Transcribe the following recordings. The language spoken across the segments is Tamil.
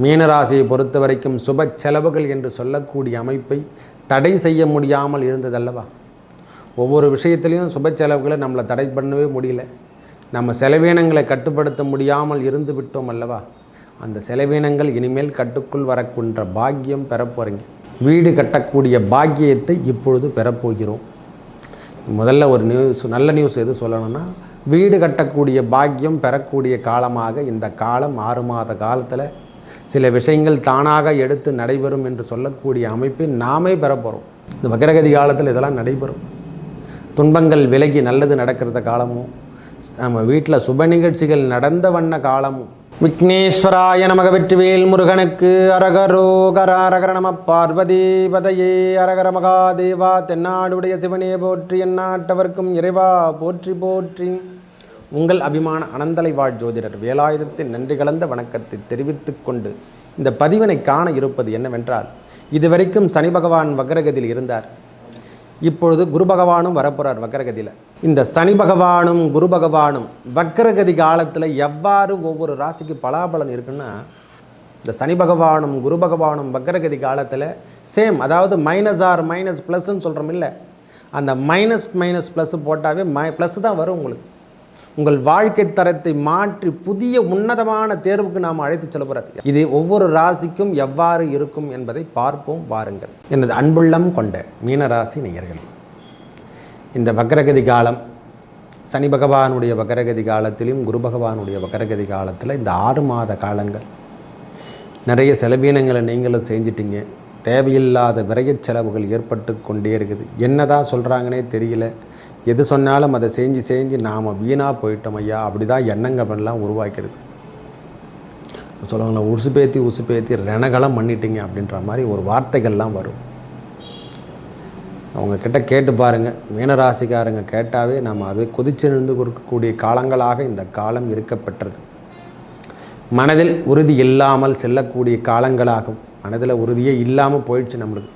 மீனராசியை பொறுத்த வரைக்கும் சுப செலவுகள் என்று சொல்லக்கூடிய அமைப்பை தடை செய்ய முடியாமல் இருந்ததல்லவா? ஒவ்வொரு விஷயத்திலையும் சுப செலவுகளை நம்மளை தடை பண்ணவே முடியல. நம்ம செலவீனங்களை கட்டுப்படுத்த முடியாமல் இருந்து விட்டோம் அல்லவா? அந்த செலவீனங்கள் இனிமேல் கட்டுக்குள் வரக்கூடிய பாக்கியம் பெறப்போகிறீங்க. வீடு கட்டக்கூடிய பாக்கியத்தை இப்பொழுது பெறப்போகிறோம். முதல்ல ஒரு நல்ல நியூஸ் எது சொல்லணும்னா, வீடு கட்டக்கூடிய பாக்கியம் பெறக்கூடிய காலமாக இந்த காலம் 6 மாத காலத்தில் சில விஷயங்கள் தானாக எடுத்து நடைபெறும் என்று சொல்லக்கூடிய அமைப்பை நாமே பெறப்போகிறோம். இந்த வக்ரகதி காலத்தில் இதெல்லாம் நடைபெறும். துன்பங்கள் விலகி நல்லது நடக்கிறத காலமும், நம்ம வீட்டில் சுப நிகழ்ச்சிகள் நடந்த வண்ண காலமும். விக்னேஸ்வராய நமக. வெற்றிவேல் முருகனுக்கு அரகரோகர. அரகர நம பார்வதி பதையே. அரகர மகாதேவா. தென்னாடுடைய சிவனே போற்றி. எந்நாட்டவர்க்கும் இறைவா போற்றி போற்றி. உங்கள் அபிமான அனந்தலை வாழ் ஜோதிடர் வேலாயுதத்தின் நன்றி கலந்த வணக்கத்தை தெரிவித்து கொண்டு இந்த பதிவினை காண இருப்பது என்னவென்றால், இதுவரைக்கும் சனி பகவான் வக்ரகதியில் இருந்தார். இப்பொழுது குரு பகவானும் வரப்போகிறார் வக்ரகதியில். இந்த சனி பகவானும் குரு பகவானும் வக்ரகதி காலத்தில் எவ்வாறு ஒவ்வொரு ராசிக்கு பலாபலன் இருக்குன்னா, இந்த சனி பகவானும் குரு பகவானும் வக்ரகதி காலத்தில் சேம், அதாவது மைனஸ் ஆர் மைனஸ் ப்ளஸ்ன்னு சொல்கிறோம் இல்லை, அந்த மைனஸ் ப்ளஸ் போட்டாவே ப்ளஸ் தான் வரும். உங்கள் வாழ்க்கை தரத்தை மாற்றி புதிய உன்னதமான தேர்வுக்கு நாம் அழைத்து செல்ல போகிறார். இது ஒவ்வொரு ராசிக்கும் எவ்வாறு இருக்கும் என்பதை பார்ப்போம் வாருங்கள். எனது அன்புள்ளம் கொண்ட மீனராசி நேயர்களே, இந்த வக்ரகதி காலம், சனி பகவானுடைய வக்ரகதி காலத்திலும் குரு பகவானுடைய வக்ரகதி காலத்தில் இந்த 6 மாத காலங்கள் நிறைய செலவீனங்களை நீங்களும் செஞ்சிட்டிங்க. தேவையில்லாத விரைய செலவுகள் ஏற்பட்டு கொண்டே இருக்குது. என்னதான் சொல்கிறாங்கன்னே தெரியல. எது சொன்னாலும் அதை செஞ்சு நாம் வீணாக போயிட்டோம் ஐயா, அப்படி தான் எண்ணங்கள்லாம் உருவாக்கிறது. சொல்லுவாங்களா, உசுப்பேத்தி ரணகலம் பண்ணிட்டீங்க அப்படின்ற மாதிரி ஒரு வார்த்தைகள்லாம் வரும். அவங்கக்கிட்ட கேட்டு பாருங்கள். மீனராசிக்காரங்க கேட்டாவே நாம் அதை கொதிச்சு நின்று கொடுக்கக்கூடிய காலங்களாக இந்த காலம் இருக்கப்பெற்றது. மனதில் உறுதி இல்லாமல் செல்லக்கூடிய காலங்களாகும். மனதில் உறுதியே இல்லாமல் போயிடுச்சு நம்மளுக்கு.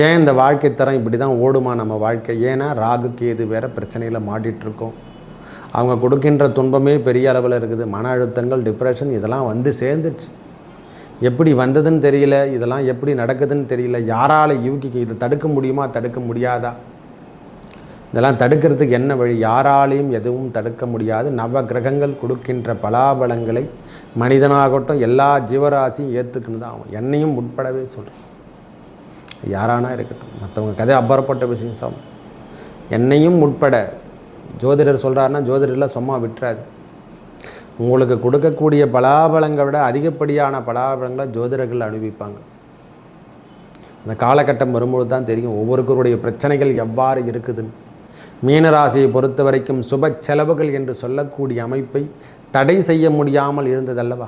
ஏன் இந்த வாழ்க்கை தரம் இப்படி தான் ஓடுமா நம்ம வாழ்க்கை? ஏன்னா ராகு கேது வேறு பிரச்சனையில் மாட்டிகிட்ருக்கோம். அவங்க கொடுக்கின்ற துன்பமே பெரிய அளவில் இருக்குது. மன அழுத்தங்கள், டிப்ரெஷன் இதெல்லாம் வந்து சேர்ந்துடுச்சு. எப்படி வந்ததுன்னு தெரியல, இதெல்லாம் எப்படி நடக்குதுன்னு தெரியல. யாரால் யூகிக்க இதை தடுக்க முடியுமா, தடுக்க முடியாதா? இதெல்லாம் தடுக்கிறதுக்கு என்ன வழி? யாராலையும் எதுவும் தடுக்க முடியாது. நவ கிரகங்கள் கொடுக்கின்ற பலாபலங்களை மனிதனாகட்டும் எல்லா ஜீவராசியும் ஏற்றுக்குன்னு தான் ஆகும். என்னையும் உட்படவே சொல்கிறேன். யாரானா இருக்கட்டும், மற்றவங்க கதை அப்பாற்பட்ட விஷயம் சாம். என்னையும் உட்பட ஜோதிடர் சொல்கிறாருன்னா ஜோதிடரில் சும்மா விட்டுறாது. உங்களுக்கு கொடுக்கக்கூடிய பலாபலங்களை விட அதிகப்படியான பலாபலங்களை ஜோதிடர்கள் அனுபவிப்பாங்க. அந்த காலகட்டம் வரும்பொழுது தான் தெரியும் ஒவ்வொருவருடைய பிரச்சனைகள் எவ்வாறு இருக்குதுன்னு. மீனராசியை பொறுத்த வரைக்கும் சுப செலவுகள் என்று சொல்லக்கூடிய அமைப்பை தடை செய்ய முடியாமல் இருந்ததல்லவா?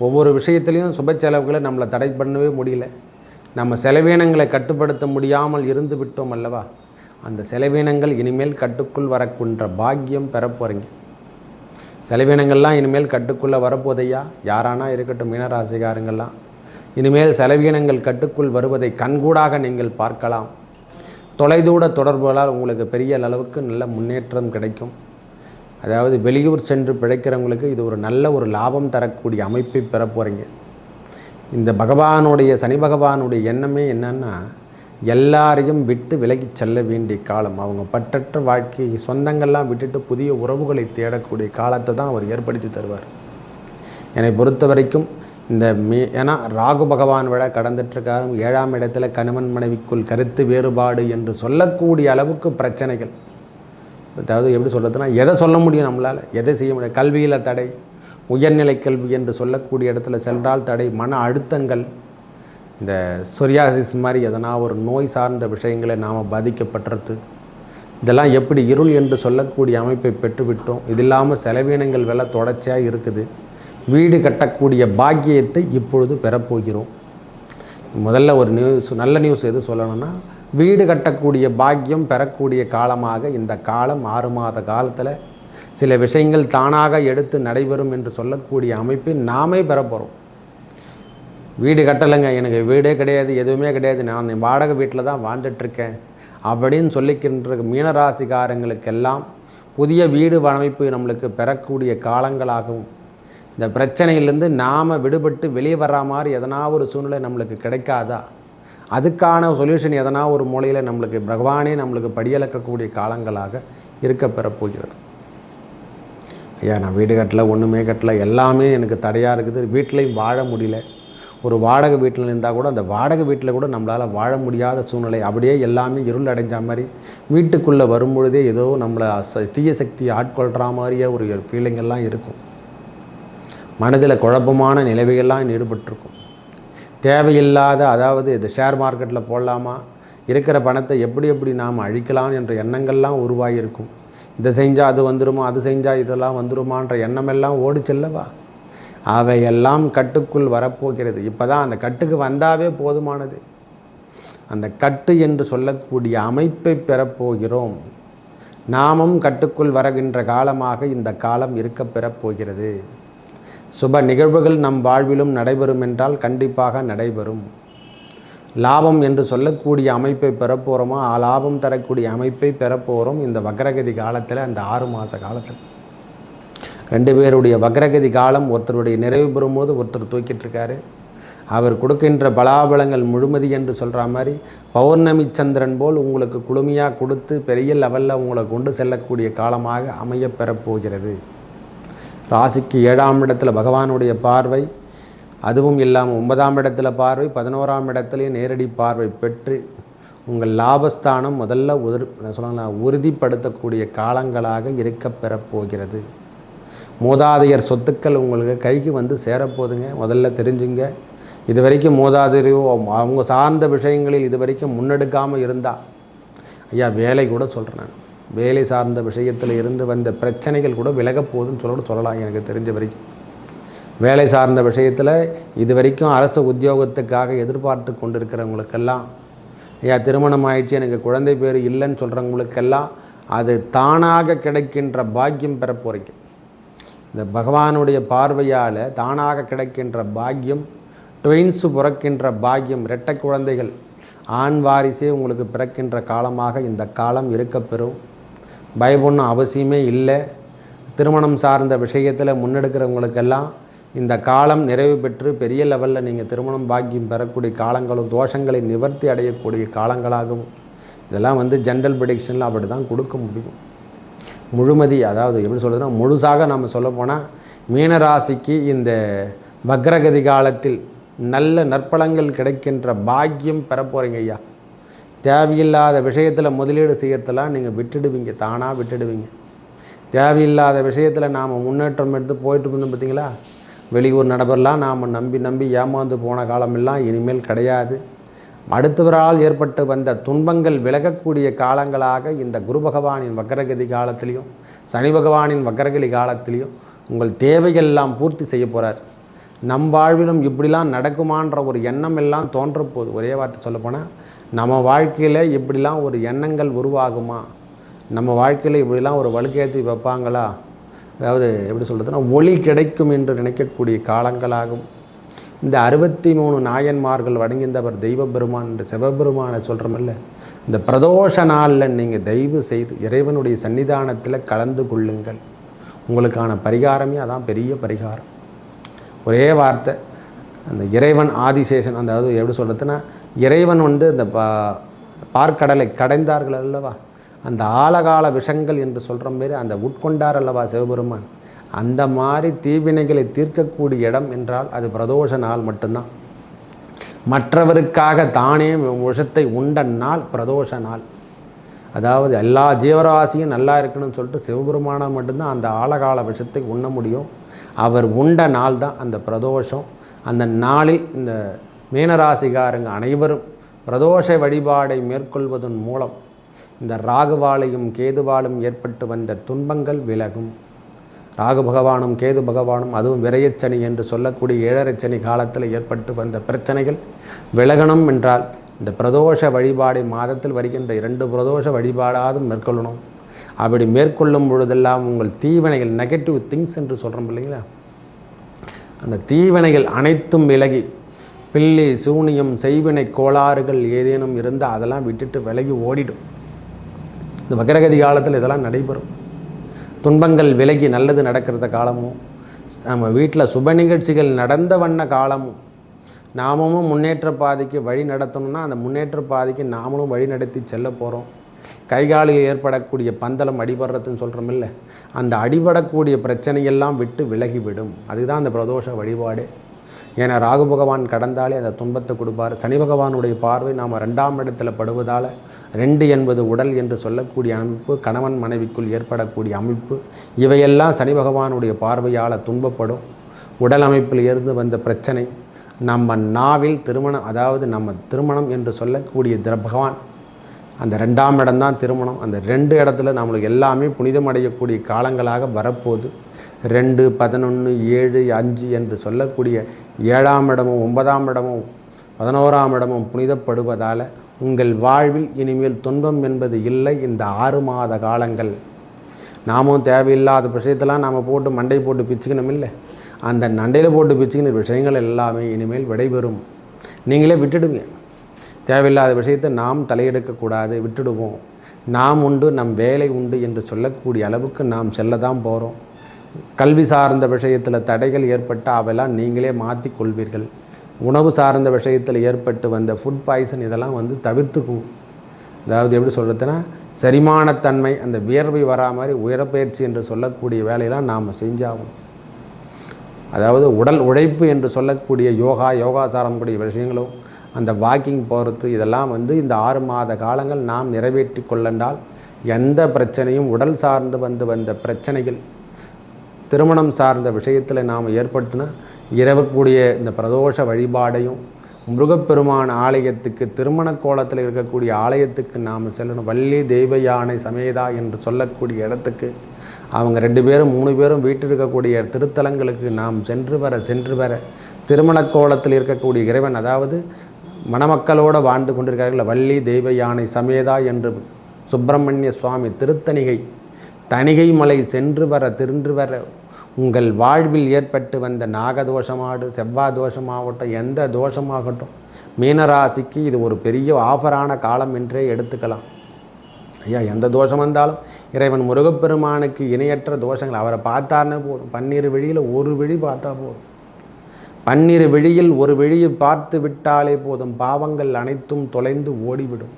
ஒவ்வொரு விஷயத்திலையும் சுப செலவுகளை நம்மளை தடை பண்ணவே முடியல. நம்ம செலவீனங்களை கட்டுப்படுத்த முடியாமல் இருந்து விட்டோம் அல்லவா? அந்த செலவீனங்கள் இனிமேல் கட்டுக்குள் வரக்கூடிய பாக்கியம் பெறப்போகிறீங்க. செலவீனங்கள்லாம் இனிமேல் கட்டுக்குள்ளே வரப்போதையா? யாரானா இருக்கட்டும், மீனராசிக்காரங்கள்லாம் இனிமேல் செலவீனங்கள் கட்டுக்குள் வருவதை கண்கூடாக நீங்கள் பார்க்கலாம். தொலைதூர தொடர்புகளால் உங்களுக்கு பெரிய அளவுக்கு நல்ல முன்னேற்றம் கிடைக்கும். அதாவது வெளியூர் சென்று பிழைக்கிறவங்களுக்கு இது ஒரு நல்ல ஒரு லாபம் தரக்கூடிய அமைப்பை பெற போகிறீங்க. இந்த பகவானுடைய சனி பகவானுடைய எண்ணமே என்னன்னா, எல்லாரையும் விட்டு விலகி செல்ல வேண்டிய காலம். அவங்க பற்றற்ற வாழ்க்கை, சொந்தங்கள்லாம் விட்டுட்டு புதிய உறவுகளை தேடக்கூடிய காலத்தை தான் அவர் ஏற்படுத்தி தருவார். என்னை பொறுத்த வரைக்கும் இந்த ஏன்னா ராகு பகவான் விட கடந்துட்டுருக்காரு. 7ஆம் இடத்துல கணவன் மனைவிக்குள் கருத்து வேறுபாடு என்று சொல்லக்கூடிய அளவுக்கு பிரச்சனைகள். அதாவது எப்படி சொல்கிறதுனா, எதை சொல்ல முடியும் நம்மளால், எதை செய்ய முடியும்? கல்வியில் தடை, உயர்நிலை கல்வி என்று சொல்லக்கூடிய இடத்துல சென்றால் தடை, மன அழுத்தங்கள், இந்த சொரியாசிஸ் மாதிரி எதனா ஒரு நோய் சார்ந்த விஷயங்களை நாம் பாதிக்கப்பட்டுறது, இதெல்லாம் எப்படி இருள் என்று சொல்லக்கூடிய அமைப்பை பெற்றுவிட்டோம். இது இல்லாமல் செலவீனங்கள் விலை தொடர்ச்சியாக இருக்குது. வீடு கட்டக்கூடிய பாக்கியத்தை இப்பொழுது பெறப்போகிறோம். முதல்ல ஒரு நல்ல நியூஸ் எது சொல்லணும்னா, வீடு கட்டக்கூடிய பாக்கியம் பெறக்கூடிய காலமாக இந்த காலம் 6 மாத காலத்தில் சில விஷயங்கள் தானாக எடுத்து நடைபெறும் என்று சொல்லக்கூடிய அமைப்பை நாமே பெறப்போகிறோம். வீடு கட்டலைங்க, எனக்கு வீடே கிடையாது, எதுவுமே கிடையாது, நான் வாடகை வீட்டில் தான் வாழ்ந்துட்டுருக்கேன் அப்படின்னு சொல்லிக்கின்ற மீனராசிக்காரங்களுக்கெல்லாம் புதிய வீடு அமைப்பு நம்மளுக்கு பெறக்கூடிய காலங்களாகவும், இந்த பிரச்சனையிலேருந்து நாம் விடுபட்டு வெளியே வர்ற மாதிரி எதனா ஒரு சூழ்நிலை நம்மளுக்கு கிடைக்காதா? அதுக்கான சொல்யூஷன் எதனா ஒரு மூலையில் நம்மளுக்கு பகவானே நம்மளுக்கு படியளக்கக்கூடிய காலங்களாக இருக்க பெறப்போகிறது. ஐயா, நான் வீடு கட்டலை, ஒன்றுமே கட்டலை, எல்லாமே எனக்கு தடையாக இருக்குது, வீட்டிலையும் வாழ முடியல. ஒரு வாடகை வீட்டில் இருந்தால் கூட அந்த வாடகை வீட்டில் கூட நம்மளால் வாழ முடியாத சூழ்நிலை, அப்படியே எல்லாமே இருள் அடைஞ்ச மாதிரி வீட்டுக்குள்ளே வரும்பொழுதே ஏதோ நம்மளை தீய சக்தி ஆட்கொள்கிற மாதிரியே ஒரு ஃபீலிங்கெல்லாம் இருக்கும். மனதில் குழப்பமான நிலவைகள்லாம் ஈடுபட்டிருக்கும். தேவையில்லாத, அதாவது இந்த ஷேர் மார்க்கெட்டில் போடலாமா, இருக்கிற பணத்தை எப்படி நாம் அழிக்கலாம் என்ற எண்ணங்கள்லாம் உருவாகியிருக்கும். இதை செஞ்சால் அது வந்துருமா, அது செஞ்சால் இதெல்லாம் வந்துருமான்ற எண்ணமெல்லாம் ஓடி செல்லவா? அவையெல்லாம் கட்டுக்குள் வரப்போகிறது. இப்போ தான் அந்த கட்டுக்கு வந்தாவே போதுமானது. அந்த கட்டு என்று சொல்லக்கூடிய அமைப்பை பெறப்போகிறோம். நாமும் கட்டுக்குள் வருகின்ற காலமாக இந்த காலம் இருக்க பெறப்போகிறது. சுப நிகழ்வுகள் நம் வாழ்விலும் நடைபெறும் என்றால் கண்டிப்பாக நடைபெறும். லாபம் என்று சொல்லக்கூடிய அமைப்பை பெறப்போகிறோமா, லாபம் தரக்கூடிய அமைப்பை பெறப்போகிறோம் இந்த வக்ரகதி காலத்தில். அந்த 6 மாத காலத்தில் 2 பேருடைய வக்ரகதி காலம் ஒருத்தருடைய நிறைவு பெறும்போது ஒருத்தர் தூக்கிட்டு இருக்காரு. அவர் கொடுக்கின்ற பலாபலங்கள் முழுமதி என்று சொல்கிற மாதிரி பௌர்ணமி சந்திரன் போல் உங்களுக்கு குளுமையாக கொடுத்து பெரிய லெவலில் உங்களை கொண்டு செல்லக்கூடிய காலமாக அமைய பெறப்போகிறது. ராசிக்கு 7ஆம் இடத்துல பகவானுடைய பார்வை, அதுவும் இல்லாமல் 9ஆம் இடத்துல பார்வை, 11ஆம் இடத்துலேயே நேரடி பார்வை பெற்று உங்கள் லாபஸ்தானம் முதல்ல உறுதிப்படுத்தக்கூடிய காலங்களாக இருக்க பெறப்போகிறது. மூதாதையர் சொத்துக்கள் உங்களுக்கு கைக்கு வந்து சேரப்போதுங்க. முதல்ல தெரிஞ்சுங்க. இது வரைக்கும் மூதாதையரோ அவங்க சார்ந்த விஷயங்களில் இது வரைக்கும் முன்னெடுக்காமல் இருந்தால், ஐயா வேலை கூட சொல்கிறேன் நான், வேலை சார்ந்த விஷயத்தில் இருந்து வந்த பிரச்சனைகள் கூட விலகப் போகுதுன்னு சொல்லலாம். எனக்கு தெரிஞ்ச வரைக்கும் வேலை சார்ந்த விஷயத்தில் இது வரைக்கும் அரசு உத்தியோகத்துக்காக எதிர்பார்த்து கொண்டிருக்கிறவங்களுக்கெல்லாம், ஐயா திருமணம் ஆயிடுச்சு எனக்கு குழந்தை பேர் இல்லைன்னு சொல்கிறவங்களுக்கெல்லாம் அது தானாக கிடைக்கின்ற பாக்கியம் பெற போகிறீங்க. இந்த பகவானுடைய பார்வையால் தானாக கிடைக்கின்ற பாக்கியம், ட்வின்ஸு பிறக்கின்ற பாக்கியம், இரட்டை குழந்தைகள், ஆண் வாரிசே உங்களுக்கு பிறக்கின்ற காலமாக இந்த காலம் இருக்கப்பெறும். பயப்படணும் அவசியமே இல்லை. திருமணம் சார்ந்த விஷயத்தில் முன்னெடுக்கிறவங்களுக்கெல்லாம் இந்த காலம் நிறைவு பெற்று பெரிய லெவலில் நீங்கள் திருமணம் பாக்கியம் பெறக்கூடிய காலங்களும், தோஷங்களை நிவர்த்தி அடையக்கூடிய காலங்களாகவும், இதெல்லாம் ஜென்ரல் ப்ரெடிக்ஷனில் அப்படி தான் கொடுக்க முடியும். முழுமதி, அதாவது எப்படி சொல்கிறதுனா முழுசாக நம்ம சொல்லப்போனால் மீனராசிக்கு இந்த வக்ரகதி காலத்தில் நல்ல நற்பலங்கள் கிடைக்கின்ற பாக்கியம் பெற போகிறீங்க ஐயா. தேவையில்லாத விஷயத்தில் முதலீடு செய்யறதெல்லாம் நீங்கள் விட்டுடுவீங்க, தானாக விட்டுடுவீங்க. தேவையில்லாத விஷயத்தில் நாம் முன்னேற்றம் எடுத்து போயிட்டு இருந்தோம் பார்த்தீங்களா, வெளியூர் நபர்லாம் நாம் நம்பி ஏமாந்து போன காலமெல்லாம் இனிமேல் கிடையாது. அடுத்தவரால் ஏற்பட்டு வந்த துன்பங்கள் விலகக்கூடிய காலங்களாக இந்த குரு பகவானின் வக்ரகதி காலத்திலையும் சனி பகவானின் வக்ரகதி காலத்திலையும் உங்கள் தேவைகள்லாம் பூர்த்தி செய்ய போகிறார். நம் வாழ்விலும் இப்படிலாம் நடக்குமான்ற ஒரு எண்ணம் எல்லாம் தோன்றப்போகுது. ஒரே வார்த்தை சொல்லப்போனால், நம்ம வாழ்க்கையில் இப்படிலாம் ஒரு எண்ணங்கள் உருவாகுமா, நம்ம வாழ்க்கையில் இப்படிலாம் ஒரு வலுக்கேற்றி வைப்பாங்களா, அதாவது எப்படி சொல்கிறதுனா ஒளி கிடைக்கும் என்று நினைக்கக்கூடிய காலங்களாகும். இந்த 63 நாயன்மார்கள் வணங்கிந்தவர் தெய்வ பெருமான் இந்த சிவபெருமானை சொல்கிறோமில்ல, இந்த பிரதோஷ நாளில் நீங்கள் தயவு செய்து இறைவனுடைய சன்னிதானத்தில் கலந்து கொள்ளுங்கள். உங்களுக்கான பரிகாரமே அதான் பெரிய பரிகாரம். ஒரே வார்த்தை, அந்த இறைவன் ஆதிசேஷன், அதாவது எப்படி சொல்கிறதுனா இறைவன் இந்த பார்க்கடலை கடைந்தார்கள் அல்லவா, அந்த ஆழகால விஷங்கள் என்று சொல்கிற மாரி அந்த உட்கொண்டார் அல்லவா சிவபெருமான், அந்த மாதிரி தீவினைகளை தீர்க்கக்கூடிய இடம் என்றால் அது பிரதோஷ நாள் மட்டும்தான். மற்றவருக்காக தானே விஷத்தை உண்ட நாள் பிரதோஷ நாள். அதாவது எல்லா ஜீவராசியும் நல்லா இருக்கணும்னு சொல்லிட்டு சிவபெருமானால் மட்டும்தான் அந்த ஆழகால விஷத்தை உண்ண முடியும். அவர் உண்ட நாள் தான் அந்த பிரதோஷம். அந்த நாளில் இந்த மீனராசிகாரங்க அனைவரும் பிரதோஷ வழிபாடை மேற்கொள்வதன் மூலம் இந்த ராகுவாலையும் கேதுவாலும் ஏற்பட்டு வந்த துன்பங்கள் விலகும். ராகு பகவானும் கேது பகவானும், அதுவும் விரயச்சனி என்று சொல்லக்கூடிய 7.5 சனி காலத்தில் ஏற்பட்டு வந்த பிரச்சனைகள் விலகணும் என்றால் இந்த பிரதோஷ வழிபாடை மாதத்தில் வருகின்ற 2 பிரதோஷ வழிபாடாவது மேற்கொள்ளணும். அப்படி மேற்கொள்ளும் பொழுதெல்லாம் உங்கள் தீவினைகள், நெகட்டிவ் திங்ஸ் என்று சொல்கிறோம் இல்லைங்களா, அந்த தீவினைகள் அனைத்தும் விலகி பில்லி சூனியம் செய்வினை கோளாறுகள் ஏதேனும் இருந்தால் அதெல்லாம் விட்டுட்டு விலகி ஓடிடும். இந்த வக்ரகதி காலத்தில் இதெல்லாம் நடைபெறும். துன்பங்கள் விலகி நல்லது நடக்கிறத காலமும், நம்ம வீட்டில் சுப நிகழ்ச்சிகள் நடந்த வண்ண காலமும் நாமும் முன்னேற்ற பாதைக்கு வழி நடத்தணும்னா அந்த முன்னேற்ற பாதைக்கு நாமளும் வழி நடத்தி செல்ல போகிறோம். கைகாலில் ஏற்படக்கூடிய பந்தலம் அடிபடுறதுன்னு சொல்கிறோமில்ல, அந்த அடிபடக்கூடிய பிரச்சனையெல்லாம் விட்டு விலகிவிடும். அதுதான் அந்த பிரதோஷ வழிபாடு. ஏன்னா ராகு பகவான் கடந்தாலே அந்த துன்பத்தை கொடுப்பார். சனி பகவானுடைய பார்வை நாம் 2ஆம் இடத்துல படுவதால் 2 என்பது உடல் என்று சொல்லக்கூடிய அமைப்பு, கணவன் மனைவிக்குள் ஏற்படக்கூடிய அமைப்பு, இவையெல்லாம் சனி பகவானுடைய பார்வையால் துன்பப்படும். உடல் அமைப்பில் இருந்து வந்த பிரச்சனை நம்ம நாவில் திருமணம், அதாவது நம்ம திருமணம் என்று சொல்லக்கூடிய பகவான் அந்த 2ஆம் இடம்தான் திருமணம். அந்த 2 இடத்துல நம்மளுக்கு எல்லாமே புனிதமடையக்கூடிய காலங்களாக வரப்போகுது. 2, 11, 7, 5 என்று சொல்லக்கூடிய 7ஆம் இடமும் 9ஆம் இடமும் 11ஆம் இடமும் புனிதப்படுவதால் உங்கள் வாழ்வில் இனிமேல் துன்பம் என்பது இல்லை. இந்த 6 மாத காலங்கள் நாமும் தேவையில்லாத விஷயத்தெல்லாம் நாம் போட்டு மண்டை போட்டு பிச்சுக்கணும் இல்லை, அந்த நண்டையில் போட்டு பிச்சுக்கிற விஷயங்கள் எல்லாமே இனிமேல் விடைபெறும். நீங்களே விட்டுடுங்க. தேவையில்லாத விஷயத்தை நாம் தலையெடுக்கக்கூடாது, விட்டுடுவோம். நாம் உண்டு, நம் வேலை உண்டு என்று சொல்லக்கூடிய அளவுக்கு நாம் செல்ல தான் போகிறோம். கல்வி சார்ந்த விஷயத்தில் தடைகள் ஏற்பட்டால் அவையெல்லாம் நீங்களே மாற்றி கொள்வீர்கள். உணவு சார்ந்த விஷயத்தில் ஏற்பட்டு வந்த ஃபுட் பாய்சன் இதெல்லாம் தவிர்த்துக்கும். அதாவது எப்படி சொல்கிறதுனா, செரிமானத்தன்மை, அந்த வியர்வை வரா மாதிரி உயரப்பயிற்சி என்று சொல்லக்கூடிய வேலையெல்லாம் நாம் செஞ்சாகும். அதாவது உடல் உழைப்பு என்று சொல்லக்கூடிய யோகாசாரம் கூடிய விஷயங்களும், அந்த வாக்கிங் போகிறது, இதெல்லாம் இந்த 6 மாத காலங்கள் நாம் நிறைவேற்றி கொள்ளண்டால் எந்த பிரச்சனையும், உடல் சார்ந்து வந்த பிரச்சனைகள், திருமணம் சார்ந்த விஷயத்தில் நாம் ஏற்பட்டுனா இரவக்கூடிய இந்த பிரதோஷ வழிபாடையும், முருகப்பெருமான் ஆலயத்துக்கு, திருமண கோலத்தில் இருக்கக்கூடிய ஆலயத்துக்கு நாம் செல்லணும். வள்ளி தெய்வ யானை சமேதா என்று சொல்லக்கூடிய இடத்துக்கு அவங்க 2 பேரும் 3 பேரும் வீட்டில் இருக்கக்கூடிய திருத்தலங்களுக்கு நாம் சென்று வர திருமண கோலத்தில் இருக்கக்கூடிய இறைவன், அதாவது மணமக்களோடு வாழ்ந்து கொண்டிருக்கிறார்கள் வள்ளி தெய்வ யானை சமேதா என்று சுப்பிரமணிய சுவாமி திருத்தணிகை தணிகை மலை சென்று வர உங்கள் வாழ்வில் ஏற்பட்டு வந்த நாகதோஷமாகட்டும், செவ்வாய் தோஷமாகட்டும், எந்த தோஷமாகட்டும், மீனராசிக்கு இது ஒரு பெரிய ஆஃபரான காலம் என்றே எடுத்துக்கலாம். ஐயா, எந்த தோஷம் வந்தாலும் இறைவன் முருகப்பெருமானுக்கு இணையற்ற தோஷங்கள், அவரை பார்த்தாருன்னு போதும். 12 விழியில் ஒரு விழி பார்த்தா போதும். 12 விழியில் ஒரு விழியை பார்த்து விட்டாலே போதும், பாவங்கள் அனைத்தும் தொலைந்து ஓடிவிடும்.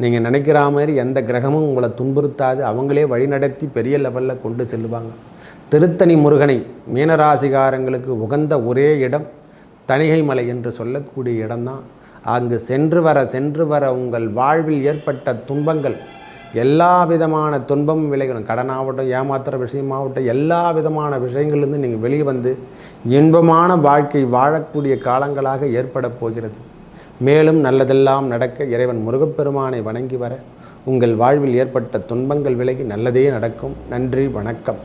நீங்கள் நினைக்கிற மாதிரி எந்த கிரகமும் உங்களை துன்புறுத்தாது. அவங்களே வழிநடத்தி பெரிய லெவலில் கொண்டு செல்லுவாங்க. திருத்தணி முருகனை மீனராசிகாரங்களுக்கு உகந்த ஒரே இடம் தணிகை மலை என்று சொல்லக்கூடிய இடம்தான். அங்கு சென்று வர உங்கள் வாழ்வில் ஏற்பட்ட துன்பங்கள், எல்லா விதமான துன்பமும் விளையணும். கடனாகட்டும், ஏமாத்துகிற விஷயமாகட்டும், எல்லா விதமான விஷயங்கள்லேருந்து நீங்கள் வெளியே வந்து இன்பமான வாழ்க்கை வாழக்கூடிய காலங்களாக ஏற்பட போகிறது. மேலும் நல்லதெல்லாம் நடக்க இறைவன் முருகப்பெருமானை வணங்கி வர உங்கள் வாழ்வில் ஏற்பட்ட துன்பங்கள் விலகி நல்லதே நடக்கும். நன்றி, வணக்கம்.